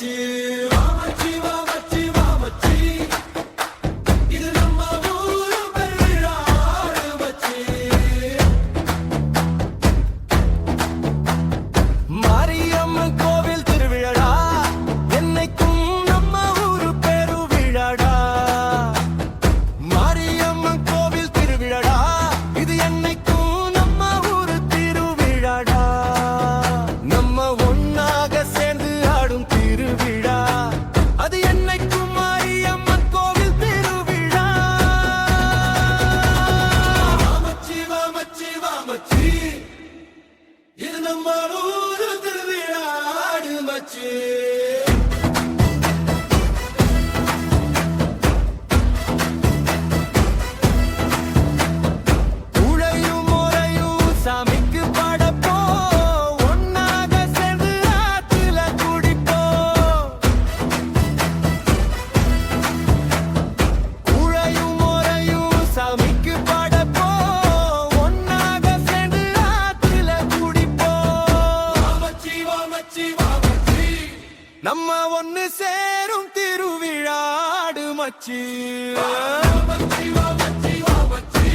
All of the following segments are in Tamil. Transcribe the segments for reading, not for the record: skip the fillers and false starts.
மச்சி வா மச்சி வா மச்சி வா மச்சி இது நம்ம ஊரு பெருவிழாடு மச்சி மாரியம்மன் கோவில் திருவிழா என்னைக்கும் நம்ம ஊரு பெருவிழாடா மாரியம்மன் கோவில் திருவிழா இது என்னைக்கும் நம்ம ஊரு திருவிழாடா நம்ம ஒன்னாக சேர்ந்து ஆடும் திருவிழா அது என்னைக்கும் மாரியம்மன் கோவில் திருவிழா மச்சி வா மச்சி வா மச்சி இது நம்ம ஊரு திருவிழாடு மச்சி உழையும் முறையும் சாமிக்கு பாடப்போ ஒன்னாக சேர்ந்து ஆத்துல குடிப்போ உழையும் முறையும் சாமிக்கு பாடப்போ ஒன்னாக சேர்ந்து ஆத்துல குடிப்போ மச்சி வா மச்சி வா மச்சி நம்ம ஒன்னு சேரும் திருவிழாடு மச்சி மச்சி வா மச்சி வா மச்சி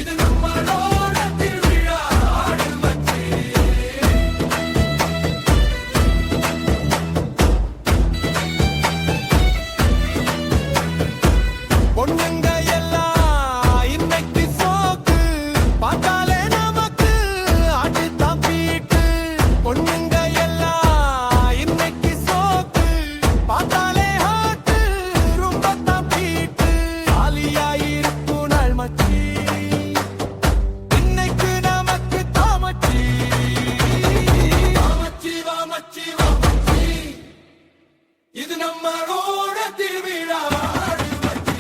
இது நம்மளோட திருவிழாடு மச்சி பொண்ணுங்க எல்லாம் இன்னைக்கு சோக்கு பார்த்தாலே நமக்கு ஆட்டுத்தான் பீட்டு பொண்ணுங்க எல்லாம் இன்னைக்கு சோக்கு பார்த்தாலே ஆட்டு ரொம்ப தான் பீட்டு ஆலியாயிருக்கும் நாள் மச்சி இன்னைக்கு நமக்கு தாமச்சி வா மச்சி வா மச்சி வா மச்சி இது நம்மளோட திருவிழாடு மச்சி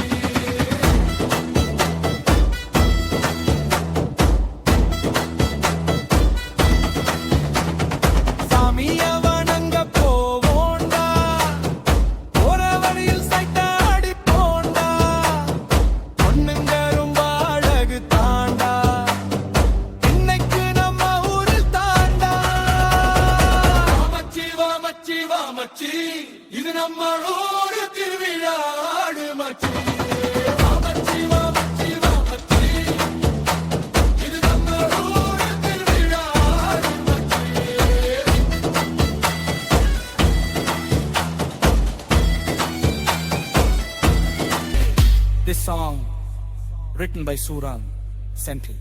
சாமிய வணங்க போவோண்டா போற வழியில் சைட்டா அடிப்போண்டா பொண்ணுங்க ரொம்ப அழகு தாண்டா இன்னைக்கு நம்ம ஊரில் தாண்டா மச்சி வா மச்சி வா மச்சி இது நம்மளோட திருவிழாடு மச்சி வா மச்சி வா மச்சி வா மச்சி இது நம்மளோட திருவிழாடு மச்சி This song, written by Suran Senti.